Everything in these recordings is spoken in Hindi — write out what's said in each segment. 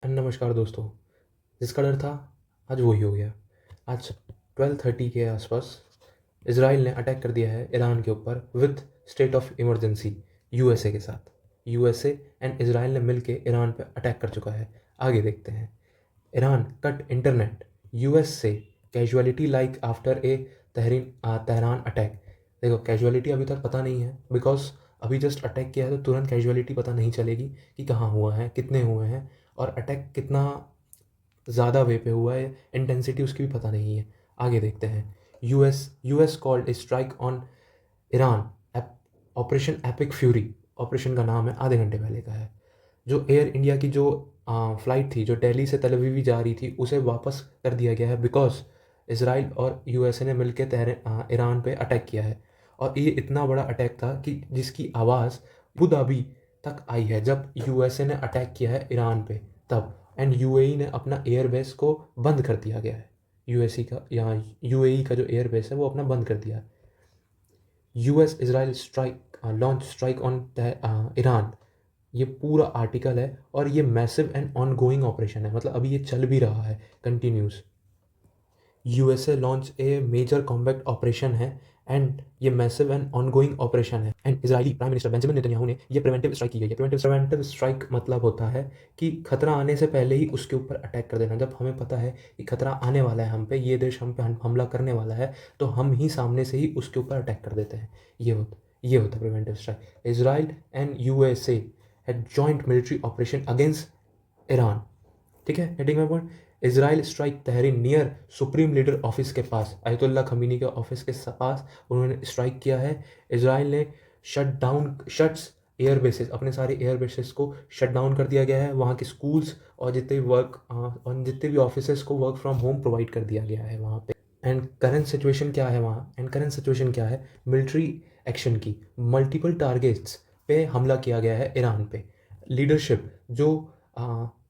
नमस्कार दोस्तों। जिसका डर था आज वही हो गया। आज 12:30 के आसपास इसराइल ने अटैक कर दिया है ईरान के ऊपर with state of emergency USA के साथ। यूएसए एंड इसराइल ने मिलके ईरान पे अटैक कर चुका है। आगे देखते हैं। ईरान कट इंटरनेट यूएस से casualty like after a Tehran attack. देखो, कैजुअलिटी अभी तक पता नहीं है बिकॉज अभी जस्ट अटैक किया है, तो तुरंत कैजुअलिटी पता नहीं चलेगी कि कहाँ हुआ है, कितने हुए हैं और अटैक कितना ज़्यादा वे पे हुआ है, इंटेंसिटी उसकी भी पता नहीं है। आगे देखते हैं। US called a strike on Iran operation epic fury. Operation का नाम है, आधे घंटे पहले का है। जो एयर इंडिया की जो फ़्लाइट थी जो दिल्ली से तल अवीव जा रही थी, उसे वापस कर दिया गया है बिकॉज इसराइल और यूएसए ने मिलकर ईरान पे अटैक किया है। और ये इतना बड़ा अटैक था कि जिसकी आवाज़ अबू धाबी तक आई है जब यूएसए ने अटैक किया है ईरान पे तब। एंड यूएई ने अपना एयरबेस को बंद कर दिया गया है। यूएसई का यहाँ यूएई का जो एयरबेस है वो अपना बंद कर दिया है। US Israel strike launch strike on Iran. ये पूरा आर्टिकल है और ये massive and ongoing operation है, मतलब अभी ये चल भी रहा है continuous. USA launch a major combat operation है एंड ये massive and ongoing operation है। And Israeli prime minister Benjamin Netanyahu ने ये प्रिवेंटिव स्ट्राइक की गई है। प्रिवेंटिव स्ट्राइक मतलब होता है कि खतरा आने से पहले ही उसके ऊपर अटैक कर देना। जब हमें पता है कि खतरा आने वाला है हम पे, ये देश हम पे हमला करने वाला है, तो हम ही सामने से ही उसके ऊपर अटैक कर देते हैं। ये होता preventive strike. Israel and USA had joint military operation against Iran. ठीक है, हेडिंग में point. Israel strike Tehran near supreme leader office के पास, अयतुल्ला खमीनी के ऑफिस के पास उन्होंने स्ट्राइक किया है। इसराइल ने शट्स एयर बेसिस, अपने सारे एयर बेसिस को शट डाउन कर दिया गया है। वहाँ के स्कूल्स और जितने भी ऑफिस को वर्क फ्रॉम होम प्रोवाइड कर दिया गया है वहाँ पे। एंड करंट सिचुएशन क्या है वहाँ, मिलिट्री एक्शन की मल्टीपल टारगेट्स पे हमला किया गया है ईरान पे। लीडरशिप जो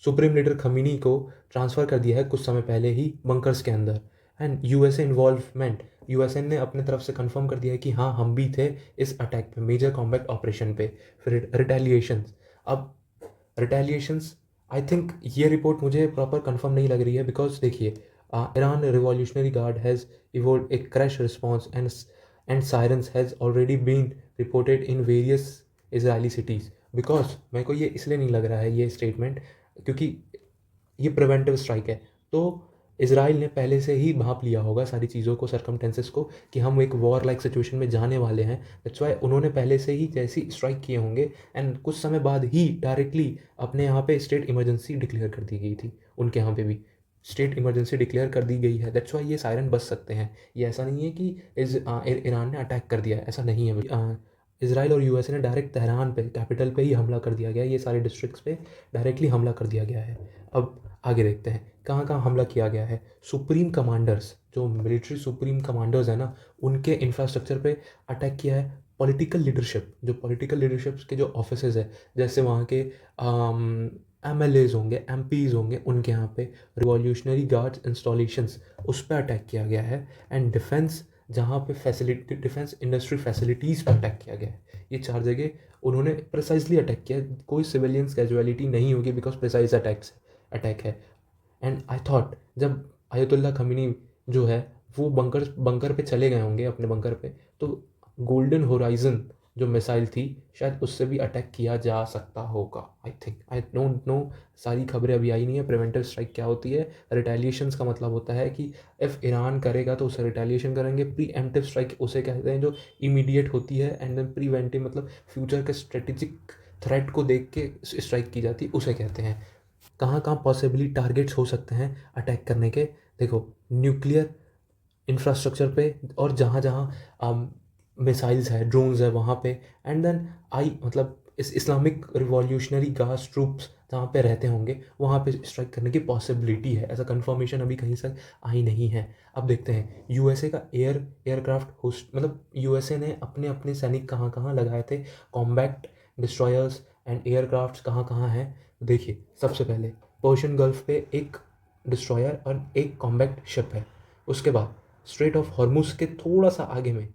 सुप्रीम लीडर खमीनी को ट्रांसफ़र कर दिया है कुछ समय पहले ही बंकर्स के अंदर। एंड यूएसए इन्वॉल्वमेंट, यूएसए ने अपने तरफ से कंफर्म कर दिया है कि हाँ हम भी थे इस अटैक पे, मेजर कॉम्बैट ऑपरेशन पे। फिर रिटेलिएशंस। अब रिटेलिएशंस, आई थिंक ये रिपोर्ट मुझे प्रॉपर कंफर्म नहीं लग रही है बिकॉज देखिए, Iran revolutionary guard has evolve a crash response and sirens has already been reported in various Israeli cities. Because मेरे को ये इसलिए नहीं लग रहा है ये स्टेटमेंट, क्योंकि ये प्रिवेंटिव स्ट्राइक है, तो इसराइल ने पहले से ही भांप लिया होगा सारी चीज़ों को, सरकमटेंसेस को, कि हम एक वॉर लाइक सिचुएशन में जाने वाले हैं। दैट्स वाई उन्होंने पहले से ही जैसी स्ट्राइक किए होंगे एंड कुछ समय बाद ही डायरेक्टली अपने यहाँ पे स्टेट इमरजेंसी डिक्लेयर कर दी गई थी। उनके यहाँ पे भी स्टेट इमरजेंसी डिक्लेयर कर दी गई है। दैट्स वाई ये सायरन बच सकते हैं। ये ऐसा नहीं है कि ईरान ने अटैक कर दिया है, ऐसा नहीं है। इसराइल और यूएसए ने डायरेक्ट तेहरान पे, कैपिटल पे ही हमला कर दिया गया है। ये सारे डिस्ट्रिक्ट्स पे डायरेक्टली हमला कर दिया गया है। अब आगे देखते हैं कहाँ कहाँ हमला किया गया है। सुप्रीम कमांडर्स, जो मिलिट्री सुप्रीम कमांडर्स हैं ना, उनके इंफ्रास्ट्रक्चर पे अटैक किया है। पॉलिटिकल लीडरशिप, जो पॉलिटिकल लीडरशिप्स के जो ऑफिसेज है, जैसे वहाँ के एमएलएज होंगे, एमपीज होंगे, उनके यहाँ पे रिवॉल्यूशनरी गार्ड्स इंस्टॉलेशंस, उस पर अटैक किया गया है। एंड डिफेंस, जहाँ पे फैसिलिटी, डिफेंस इंडस्ट्री फैसिलिटीज़ पर अटैक किया गया है। ये चार जगह उन्होंने प्रिसाइजली अटैक किया। कोई सिविलियंस कैजुअलिटी नहीं होगी बिकॉज प्रिसाइज अटैक है। एंड आई थॉट जब आयतुल्ला खमीनी जो है वो बंकर पे चले गए होंगे, अपने बंकर पे, तो गोल्डन होराइजन जो मिसाइल थी शायद उससे भी अटैक किया जा सकता होगा। आई डोंट नो, सारी खबरें अभी आई नहीं है। प्रिवेंटिव स्ट्राइक क्या होती है? रिटेलिएशंस का मतलब होता है कि इफ़ ईरान करेगा तो उसे रिटेलिएशन करेंगे। प्री एम्प्टिव स्ट्राइक उसे कहते हैं जो इमीडिएट होती है। एंड देन प्रीवेंटिव मतलब फ्यूचर के स्ट्रेटेजिक थ्रेट को देख के स्ट्राइक की जाती है, उसे कहते हैं। कहाँ कहाँ पॉसिबली टारगेट्स हो सकते हैं अटैक करने के? देखो, न्यूक्लियर इंफ्रास्ट्रक्चर पे, और जहाँ जहाँ मिसाइल्स है, ड्रोन्स है वहाँ पे। एंड देन मतलब इस इस्लामिक रिवॉल्यूशनरी गार्ड्स ट्रूप्स जहाँ पे रहते होंगे वहाँ पे स्ट्राइक करने की पॉसिबिलिटी है। ऐसा कंफर्मेशन अभी कहीं से आई नहीं है। अब देखते हैं यूएसए का एयरक्राफ्ट होस्ट, मतलब यूएसए ने अपने अपने सैनिक कहाँ कहाँ लगाए थे, कॉम्बैट डिस्ट्रॉयर्स एंड एयरक्राफ्ट कहाँ कहाँ हैं। देखिए, सबसे पहले पर्शियन गल्फ पे एक डिस्ट्रॉयर और एक कॉम्बैक्ट शिप है। उसके बाद स्ट्रेट ऑफ हॉर्मुज के थोड़ा सा आगे में,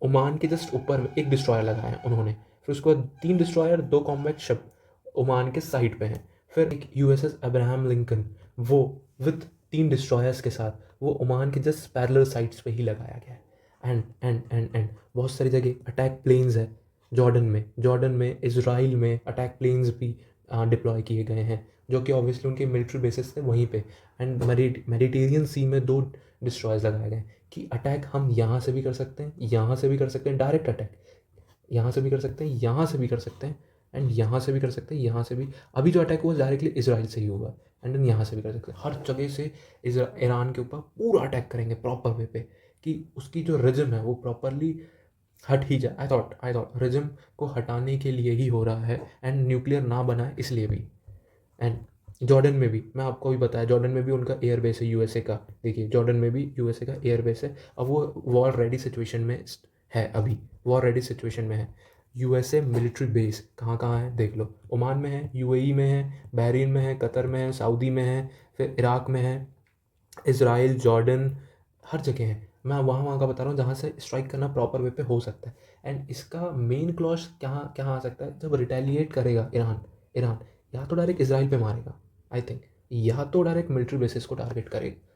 ओमान के जस्ट ऊपर में एक डिस्ट्रॉयर लगाया है उन्होंने। फिर उसके बाद 3 डिस्ट्रॉयर, 2 कॉम्बैक्ट शिप ओमान के साइड पे हैं। फिर एक USS अब्राहम लिंकन, वो विथ 3 डिस्ट्रॉयर्स के साथ वो ओमान के जस्ट पैरेलल साइड्स पे ही लगाया गया है। एंड बहुत सारी जगह अटैक प्लेन्स है। जॉर्डन में इज़राइल में अटैक प्लेन्स भी डिप्लॉय किए गए हैं, जो कि ऑब्वियसली उनके मिलिट्री बेसिस थे वहीं पे। एंड मेडिटेरियन सी में 2 डिस्ट्रॉयर्स लगाए गए हैं कि अटैक हम यहाँ से भी कर सकते हैं, यहाँ से भी कर सकते हैं, डायरेक्ट अटैक यहाँ से भी कर सकते हैं, यहाँ से भी कर सकते हैं, एंड यहाँ से भी कर सकते हैं, यहाँ से भी। अभी जो अटैक हुआ डायरेक्टली इसराइल से ही हुआ, एंड देन यहाँ से भी कर सकते हैं। हर जगह से ईरान के ऊपर पूरा अटैक करेंगे प्रॉपर वे पे, कि उसकी जो रिजम है वो प्रॉपरली हट ही जाए। आई थॉट रिजम को हटाने के लिए ही हो रहा है, एंड न्यूक्लियर ना बनाए इसलिए भी। एंड जॉर्डन में भी मैं आपको भी बताया, जॉर्डन में भी उनका एयरबेस है USA का। देखिए जॉर्डन में भी USA का एयरबेस है। अब वो वॉर रेडी सिचुएशन में है, अभी वॉर रेडी सिचुएशन में है। USA मिलिट्री बेस कहाँ कहाँ है देख लो, ओमान में है, UAE में है, बहरीन में है, कतर में है, सऊदी में है, फिर इराक में है, इसराइल, जॉर्डन, हर जगह है। मैं वहाँ वहाँ का बता रहा हूँ जहाँ से स्ट्राइक करना प्रॉपर वे पे हो सकता है। एंड इसका मेन क्लॉज कहाँ कहाँ आ सकता है, जब रिटेलिएट करेगा ईरान या तो डायरेक्ट इसराइल पे मारेगा आई थिंक, या तो डायरेक्ट मिलिट्री बेसिस को टारगेट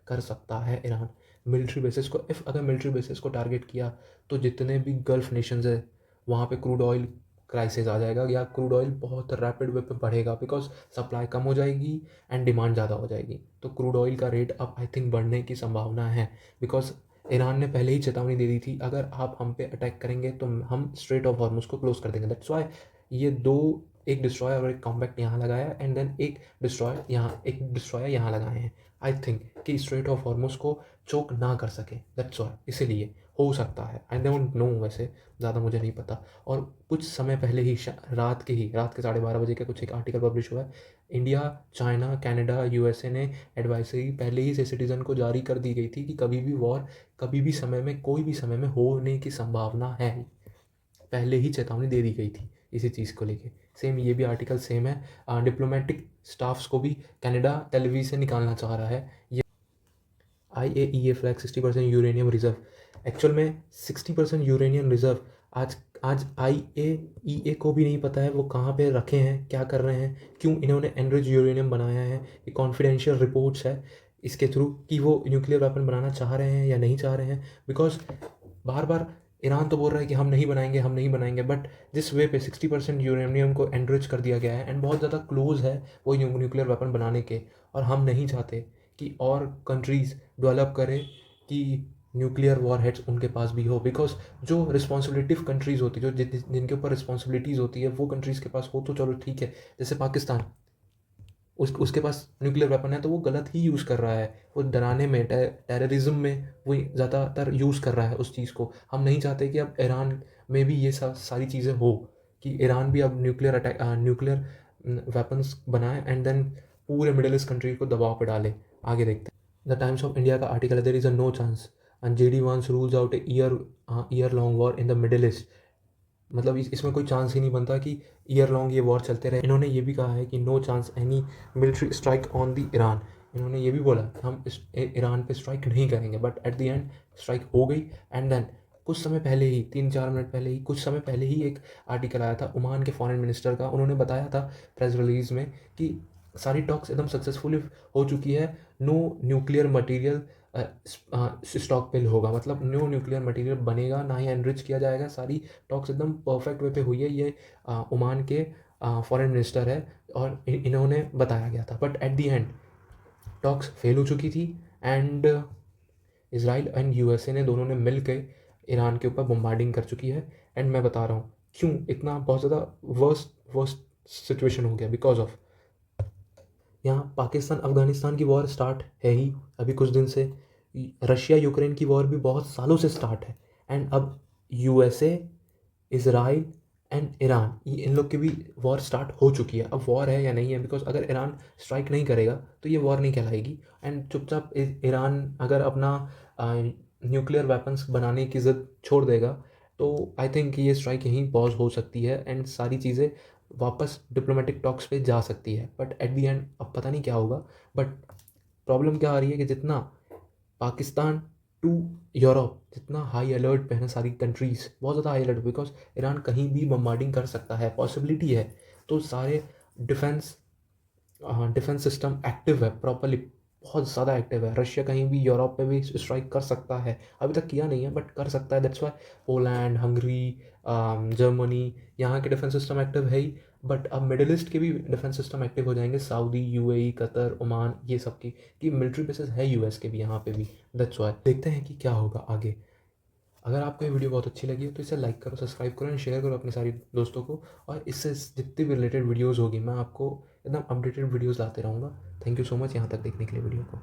कर सकता है ईरान। मिलिट्री बेसिस को अगर मिलिट्री बेसिस को टारगेट किया तो जितने भी गल्फ नेशंस है वहाँ पे क्रूड ऑयल क्राइसिस आ जाएगा, या क्रूड ऑयल बहुत रैपिड वे पे बढ़ेगा, बिकॉज सप्लाई कम हो जाएगी एंड डिमांड ज़्यादा हो जाएगी। तो क्रूड ऑयल का रेट अब आई थिंक बढ़ने की संभावना है, बिकॉज ईरान ने पहले ही चेतावनी दे दी थी अगर आप हम पे अटैक करेंगे तो हम स्ट्रेट ऑफ हॉर्मुज को क्लोज कर देंगे। दैट्स वाई ये एक डिस्ट्रॉयर और एक कॉम्पैक्ट यहाँ लगाया, एंड देन एक डिस्ट्रॉयर यहाँ लगाए हैं आई थिंक, कि स्ट्रेट ऑफ हॉर्मुज को चोक ना कर सके। दैट्स वाई, इसीलिए हो सकता है, आई डोंट नो, वैसे ज़्यादा मुझे नहीं पता। और कुछ समय पहले ही रात के 12:30 बजे का कुछ एक आर्टिकल पब्लिश हुआ है। इंडिया, चाइना, कनाडा, USA ने एडवाइजरी पहले ही से सिटीज़न को जारी कर दी गई थी कि कभी भी वॉर कभी भी समय में कोई भी समय में होने की संभावना है, पहले ही चेतावनी दे दी गई थी इसी चीज़ को लेके। सेम ये भी आर्टिकल सेम है। डिप्लोमेटिक स्टाफ्स को भी कनाडा टेलीविजन से निकालना चाह रहा है। ये IAEA flag 60% uranium reserve, actual में 60% यूरेनियम रिजर्व आज आज IAEA को भी नहीं पता है वो कहाँ पे रखे हैं, क्या कर रहे हैं, क्यों इन्होंने एनरिच यूरेनियम बनाया है। ये कॉन्फिडेंशियल रिपोर्ट्स है इसके थ्रू कि वो न्यूक्लियर वेपन बनाना चाह रहे हैं या नहीं चाह रहे हैं, बिकॉज बार बार ईरान तो बोल रहा है कि हम नहीं बनाएंगे, बट जिस वे पे 60% यूरेनियम को एनरिच कर दिया गया है एंड बहुत ज़्यादा क्लोज है वो न्यूक्लियर वेपन बनाने के, और हम नहीं चाहते कि और कंट्रीज़ डेवलप करें कि न्यूक्लियर वॉर हेड्स उनके पास भी हो, बिकॉज जो रिस्पॉन्सिबिलिटिव कंट्रीज़ होती है, जो जिनके ऊपर रिस्पॉन्सिबिलिटीज़ होती है, वो कंट्रीज़ के पास हो तो चलो ठीक है। जैसे पाकिस्तान, उसके पास न्यूक्लियर वेपन है तो वो गलत ही यूज़ कर रहा है, वो डराने में, टेररिज्म में वो ज़्यादातर यूज़ कर रहा है उस चीज़ को। हम नहीं चाहते कि अब ईरान में भी ये सारी चीज़ें हो, कि ईरान भी अब न्यूक्लियर वेपन्स बनाए एंड देन पूरे मिडिल ईस्ट कंट्री को दबाव पे डाले। आगे देखते हैं। द टाइम्स ऑफ इंडिया का आर्टिकल है, there is a no chance and JD Vance rules out a year long war in the Middle East. मतलब इसमें कोई चांस ही नहीं बनता कि ईयर लॉन्ग ये वॉर चलते रहे। इन्होंने ये भी कहा है कि no chance any military strike on the Iran. इन्होंने ये भी बोला हम ईरान पे स्ट्राइक नहीं करेंगे, but at the end strike हो गई। एंड देन कुछ समय पहले ही, 3-4 मिनट पहले ही, कुछ समय पहले ही एक आर्टिकल आया था ओमान के फॉरेन मिनिस्टर का। उन्होंने बताया था प्रेस रिलीज में कि सारी टॉक्स एकदम सक्सेसफुली हो चुकी है, नो न्यूक्लियर मटीरियल स्टॉक पिल होगा, मतलब न्यू न्यूक्लियर मटेरियल बनेगा, ना ही एनरिच किया जाएगा। सारी टॉक्स एकदम परफेक्ट वे पे हुई है। ये ओमान के फॉरेन मिनिस्टर है और इन्होंने बताया गया था, but at the and talks fail हो चुकी थी एंड इसराइल एंड USA ने दोनों ने मिल के ईरान के ऊपर बम्बार्डिंग कर चुकी है। एंड मैं बता रहा हूँ क्यों इतना बहुत ज़्यादा वर्स्ट सिचुएशन हो गया, बिकॉज ऑफ यहाँ पाकिस्तान अफ़गानिस्तान की वॉर स्टार्ट है ही अभी कुछ दिन से, रशिया यूक्रेन की वॉर भी बहुत सालों से स्टार्ट है, एंड अब USA, इसराइल एंड ईरान, ये इन लोग की भी वॉर स्टार्ट हो चुकी है। अब वॉर है या नहीं है, बिकॉज अगर ईरान स्ट्राइक नहीं करेगा तो ये वॉर नहीं कहलाएगी, एंड चुपचाप ईरान अगर अपना न्यूक्लियर वेपन्स बनाने की ज़िद छोड़ देगा तो आई थिंक ये स्ट्राइक यहीं पॉज हो सकती है एंड सारी चीज़ें वापस डिप्लोमेटिक टॉक्स पे जा सकती है। बट एट दी एंड अब पता नहीं क्या होगा। बट प्रॉब्लम क्या आ रही है कि जितना पाकिस्तान टू यूरोप, जितना हाई अलर्ट पे है सारी कंट्रीज़, बहुत ज़्यादा हाई अलर्ट, बिकॉज ईरान कहीं भी बम्बार्डिंग कर सकता है, पॉसिबिलिटी है। तो सारे डिफेंस डिफेंस सिस्टम एक्टिव है प्रॉपरली, बहुत ज़्यादा एक्टिव है। रशिया कहीं भी यूरोप पे भी स्ट्राइक कर सकता है, अभी तक किया नहीं है बट कर सकता है। That's why Poland, Hungary, Germany, यहाँ के डिफेंस सिस्टम एक्टिव है ही। बट अब मिडिल ईस्ट के भी डिफेंस सिस्टम एक्टिव हो जाएंगे, सऊदी, यूएई, कतर, ओमान, ये सब की कि मिलिट्री बेसिस है यूएस के भी यहाँ पे भी। दैट्स वाई देखते हैं कि क्या होगा आगे। अगर आपको ये वीडियो बहुत अच्छी लगी हो तो इसे लाइक करो, सब्सक्राइब करो एंड शेयर करो अपने सारे दोस्तों को। और इससे जितनी भी रिलेटेड वीडियोज़ होगी मैं आपको एकदम अपडेटेड वीडियोज़ लाते रहूँगा। थैंक यू सो मच यहाँ तक देखने के लिए वीडियो को।